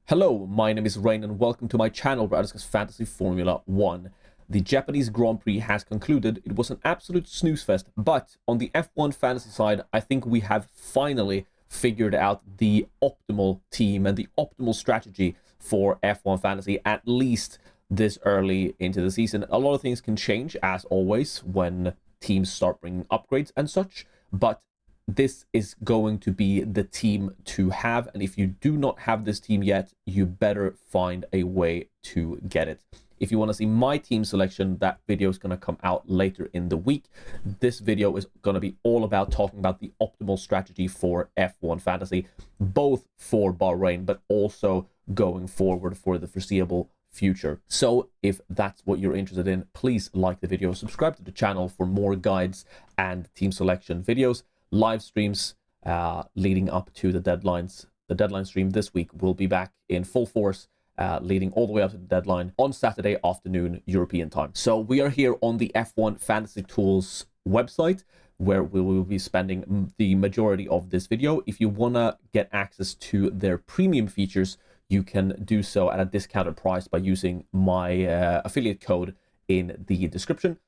Hello, my name is Rain and welcome to my channel where I discuss fantasy Formula 1. The Japanese Grand Prix has concluded. It was an absolute snooze fest, but on the F1 fantasy side, I think we have finally figured out the optimal team and the optimal strategy for F1 fantasy, at least this early into the season. A lot of things can change, as always, when teams start bringing upgrades and such, but this is going to be the team to have, and if you do not have this team yet, you better find a way to get it. If you want to see my team selection, that video is going to come out later in the week. This video is going to be all about talking about the optimal strategy for F1 fantasy, both for Bahrain but also going forward for the foreseeable future. So if that's what you're interested in, please like the video, subscribe to the channel for more guides and team selection videos. Live streams leading up to the deadlines. The deadline stream this week will be back in full force, leading all the way up to the deadline on Saturday afternoon European time. So we are here on the F1 Fantasy Tools website, where we will be spending the majority of this video. If you want to get access to their premium features, you can do so at a discounted price by using my affiliate code in the description.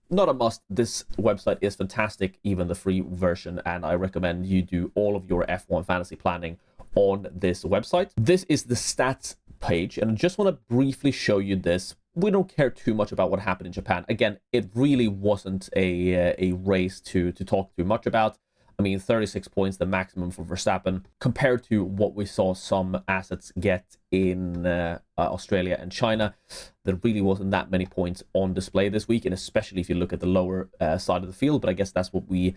Not a must. This website is fantastic, even the free version, and I recommend you do all of your F1 fantasy planning on this website. This is the stats page, and I just want to briefly show you this. We don't care too much about what happened in Japan. Again, it really wasn't a race to talk too much about. I mean, 36 points, the maximum for Verstappen, compared to what we saw some assets get in Australia and China. There really wasn't that many points on display this week, and especially if you look at the lower side of the field. But I guess that's what we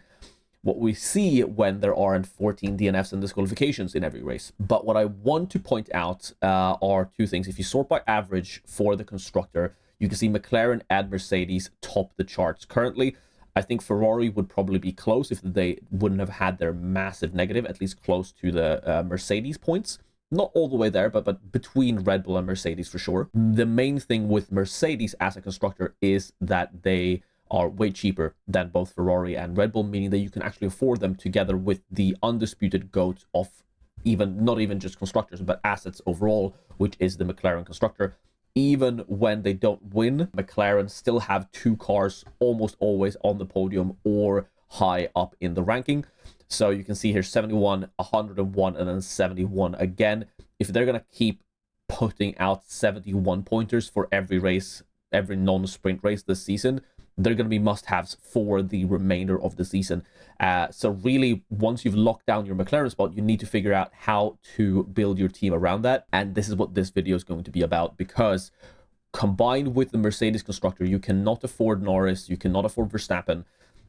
see when there aren't 14 DNFs and disqualifications in every race. But what I want to point out are two things. If you sort by average for the constructor, you can see McLaren and Mercedes top the charts currently. I think Ferrari would probably be close if they wouldn't have had their massive negative, at least close to the Mercedes points. Not all the way there, but between Red Bull and Mercedes for sure. The main thing with Mercedes as a constructor is that they are way cheaper than both Ferrari and Red Bull, meaning that you can actually afford them together with the undisputed GOAT of not even just constructors, but assets overall, which is the McLaren constructor. Even when they don't win, McLaren still have two cars almost always on the podium or high up in the ranking. So you can see here 71, 101, and then 71 again. If they're going to keep putting out 71 pointers for every race, every non-sprint race this season, they're going to be must-haves for the remainder of the season. So really, once you've locked down your McLaren spot, you need to figure out how to build your team around that. And this is what this video is going to be about, because combined with the Mercedes constructor, you cannot afford Norris, you cannot afford Verstappen,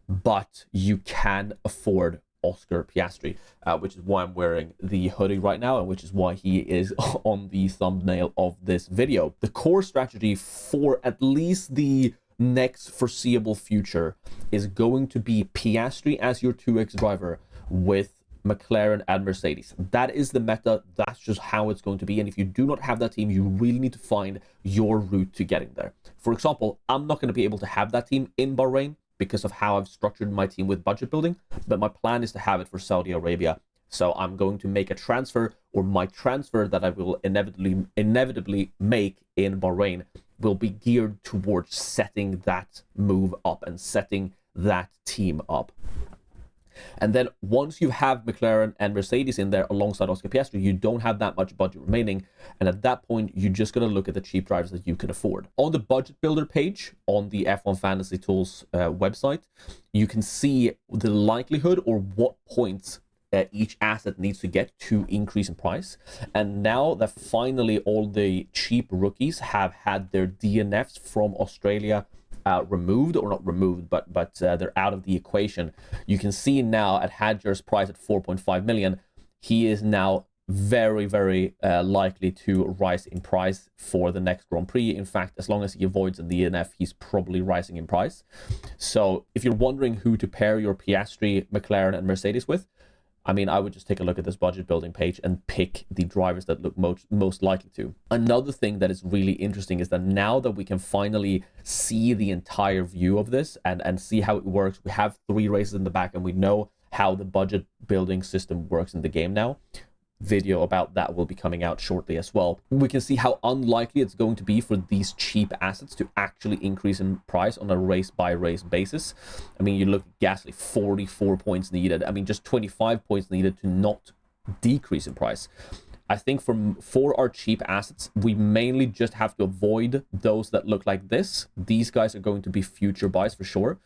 but you can afford Oscar Piastri, which is why I'm wearing the hoodie right now, and which is why he is on the thumbnail of this video. The core strategy for at least the next foreseeable future is going to be Piastri as your 2x driver with McLaren and Mercedes. That is the meta. That's just how it's going to be. And if you do not have that team, you really need to find your route to getting there. For example, I'm not going to be able to have that team in Bahrain because of how I've structured my team with budget building, but my plan is to have it for Saudi Arabia. So I'm going to make a transfer, or my transfer that I will inevitably make in Bahrain will be geared towards setting that move up and setting that team up. And then once you have McLaren and Mercedes in there alongside Oscar Piastri, you don't have that much budget remaining. And at that point, you're just going to look at the cheap drivers that you can afford. On the budget builder page on the F1 Fantasy Tools website, you can see the likelihood or what points each asset needs to get to increase in price. And now that finally all the cheap rookies have had their DNFs from Australia removed, or not removed, but they're out of the equation, you can see now at Hadjar's price at 4.5 million, he is now very, very likely to rise in price for the next Grand Prix. In fact, as long as he avoids a DNF, he's probably rising in price. So if you're wondering who to pair your Piastri, McLaren, and Mercedes with, I mean, I would just take a look at this budget building page and pick the drivers that look most likely to. Another thing that is really interesting is that now that we can finally see the entire view of this and see how it works, we have 3 races in the back and we know how the budget building system works in the game now. video about that will be coming out shortly as well. We can see how unlikely it's going to be for these cheap assets to actually increase in price on a race by race basis. I mean, you look at Gasly, 44 points needed. I mean, just 25 points needed to not decrease in price. I think for our cheap assets, we mainly just have to avoid those that look like this. These guys are going to be future buys for sure.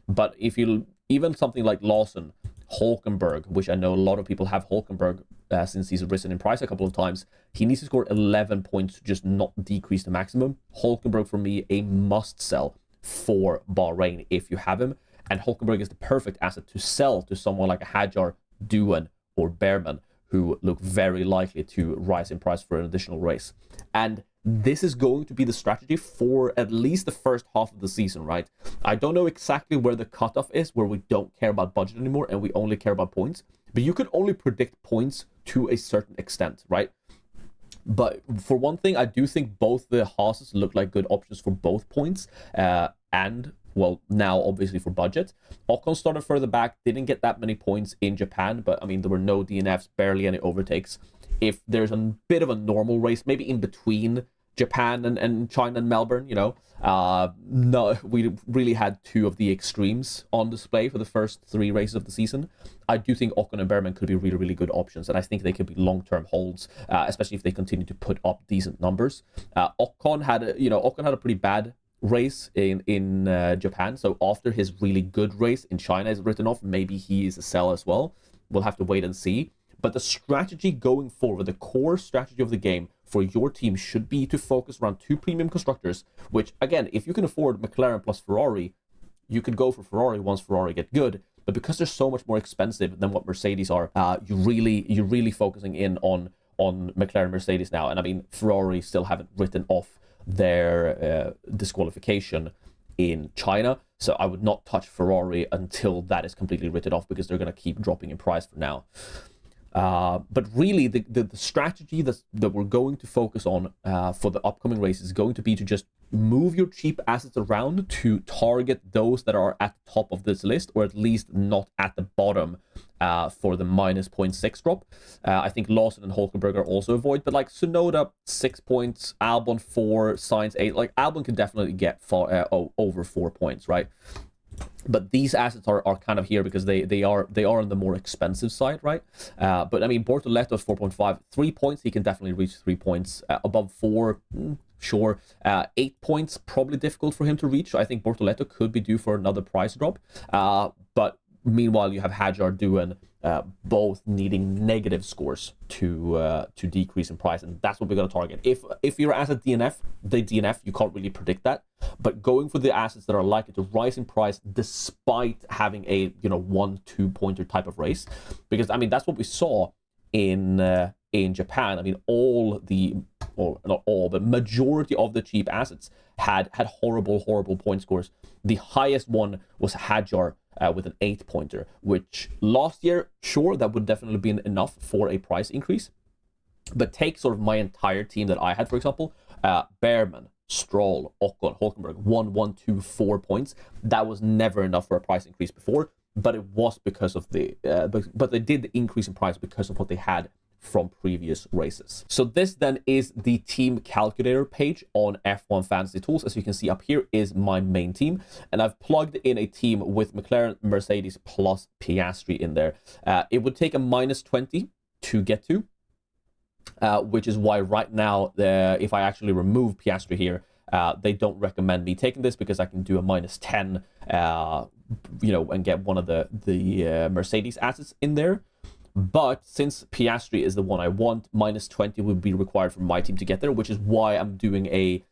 But if you, even something like Lawson, Hulkenberg, which I know a lot of people have Hulkenberg since he's risen in price a couple of times, he needs to score 11 points to just not decrease the maximum. Hulkenberg, for me, a must sell for Bahrain if you have him. And Hulkenberg is the perfect asset to sell to someone like a Hadjar, Doohan, or Behrman, who look very likely to rise in price for an additional race. And this is going to be the strategy for at least the first half of the season, right? I don't know exactly where the cutoff is, where we don't care about budget anymore and we only care about points. But you could only predict points to a certain extent, right? But for one thing, I do think both the Haas's look like good options for both points and, well, now obviously for budget. Ocon started further back, didn't get that many points in Japan, but I mean, there were no DNFs, barely any overtakes. If there's a bit of a normal race, maybe in between Japan and China and Melbourne, you know, no, we really had two of the extremes on display for the first three races of the season. I do think Ocon and Behrman could be really, really good options, and I think they could be long-term holds, especially if they continue to put up decent numbers. Ocon had a pretty bad race in Japan, so after his really good race in China is written off, maybe he is a sell as well. We'll have to wait and see. But the strategy going forward, the core strategy of the game for your team should be to focus around two premium constructors, which, again, if you can afford McLaren plus Ferrari, you could go for Ferrari once Ferrari get good. But because they're so much more expensive than what Mercedes are, you're really focusing in on McLaren, Mercedes now. And I mean, Ferrari still haven't written off their disqualification in China, so I would not touch Ferrari until that is completely written off, because they're going to keep dropping in price for now. But really, the strategy that we're going to focus on for the upcoming race is going to be to just move your cheap assets around to target those that are at the top of this list, or at least not at the bottom for the minus 0.6 drop. I think Lawson and Hulkenberg are also avoid, but like Tsunoda 6 points, Albon 4, Sainz 8. Like Albon can definitely get over 4 points, right? But these assets are kind of here because they are on the more expensive side, right? But I mean, Bortoletto is 4.5, 3 points. He can definitely reach 3 points. Above 4, sure. 8 points, probably difficult for him to reach. So I think Bortoletto could be due for another price drop. But meanwhile, you have Hadjar, Doohan, both needing negative scores to decrease in price, and that's what we're going to target. If your asset DNF, they DNF, you can't really predict that. But going for the assets that are likely to rise in price despite having a 1-2 pointer type of race, because I mean that's what we saw in Japan. I mean not all, but majority of the cheap assets had horrible point scores. The highest one was Hadjar with an 8-pointer, which last year, sure, that would definitely be enough for a price increase. But take sort of my entire team that I had, for example, Behrman, Stroll, Ocon, Hulkenberg, 1, 2, 4 points. That was never enough for a price increase before, but it was because of but they did the increase in price because of what they had from previous races. So this then is the team calculator page on F1 Fantasy Tools. As you can see up here is my main team, and I've plugged in a team with McLaren, Mercedes plus Piastri in there. It would take a minus 20 to get to, which is why right now, if I actually remove Piastri here, they don't recommend me taking this, because I can do a minus 10, and get one of the Mercedes assets in there. But since Piastri is the one I want, minus 20 would be required for my team to get there, which is why I'm doing a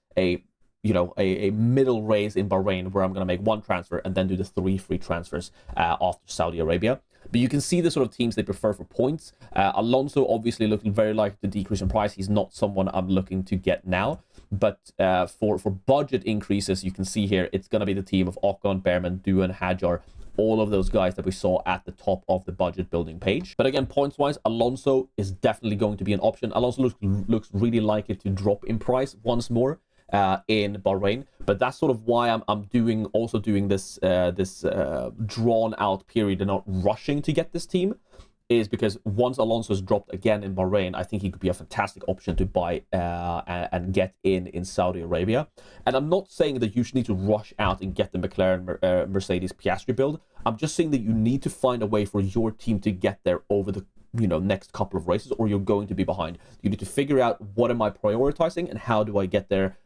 middle race in Bahrain, where I'm going to make one transfer and then do the 3 free transfers after Saudi Arabia. But you can see the sort of teams they prefer for points. Alonso obviously looking very likely to decrease in price. He's not someone I'm looking to get now. But for budget increases, you can see here, it's going to be the team of Ocon, Behrman, Doohan, Hadjar, all of those guys that we saw at the top of the budget building page. But again, points-wise, Alonso is definitely going to be an option. Alonso looks really likely to drop in price once more in Bahrain, but that's sort of why I'm doing this drawn out period and not rushing to get this team, is because once Alonso's dropped again in Bahrain, I think he could be a fantastic option to buy and get in Saudi Arabia. And I'm not saying that you should need to rush out and get the McLaren Mercedes Piastri build. I'm just saying that you need to find a way for your team to get there over the next couple of races, or you're going to be behind. You need to figure out, what am I prioritizing and how do I get there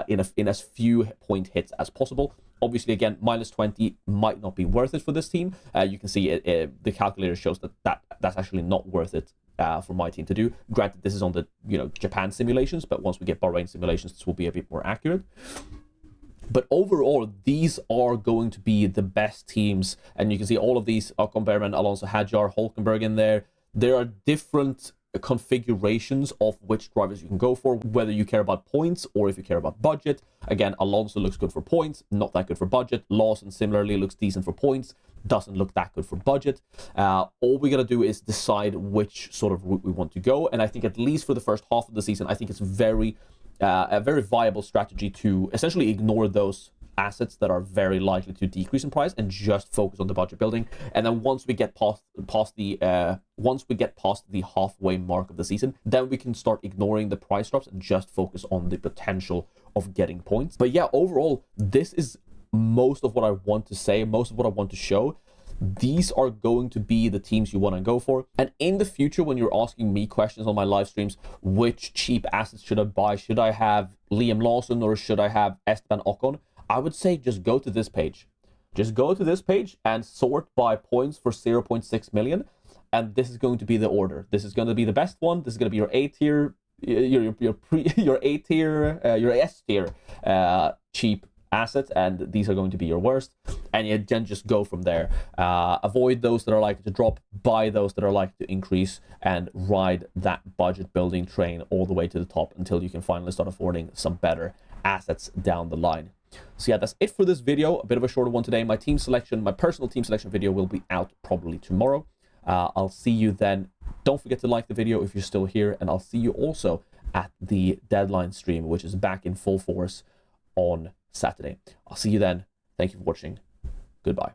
in as few point hits as possible. Obviously, again, minus 20 might not be worth it for this team. You can see the calculator shows that's actually not worth it for my team to do. Granted, this is on the Japan simulations, but once we get Bahrain simulations, this will be a bit more accurate. But overall, these are going to be the best teams, and you can see all of these: Ocon, Behrman, Alonso, Hadjar, Hulkenberg in there. There are different configurations of which drivers you can go for, whether you care about points or if you care about budget. Again, Alonso looks good for points, not that good for budget. Lawson similarly looks decent for points, doesn't look that good for budget. All we gotta do is decide which sort of route we want to go, and I think at least for the first half of the season, I think it's a very viable strategy to essentially ignore those assets that are very likely to decrease in price and just focus on the budget building. And then once we get past the halfway mark of the season, then we can start ignoring the price drops and just focus on the potential of getting points. But yeah, overall, this is most of what I want to say, most of what I want to show. These are going to be the teams you want to go for. And in the future, when you're asking me questions on my live streams, which cheap assets should I buy? Should I have Liam Lawson or should I have Esteban Ocon? I would say just go to this page. Just go to this page and sort by points for 0.6 million. And this is going to be the order. This is going to be the best one. This is going to be your A tier, your A tier, your S tier cheap assets, and these are going to be your worst. And you then just go from there. Avoid those that are likely to drop, buy those that are likely to increase, and ride that budget building train all the way to the top until you can finally start affording some better assets down the line. So yeah, that's it for this video. A bit of a shorter one today. My personal team selection video will be out probably tomorrow. I'll see you then. Don't forget to like the video if you're still here, and I'll see you also at the deadline stream, which is back in full force on Saturday. I'll see you then. Thank you for watching. Goodbye.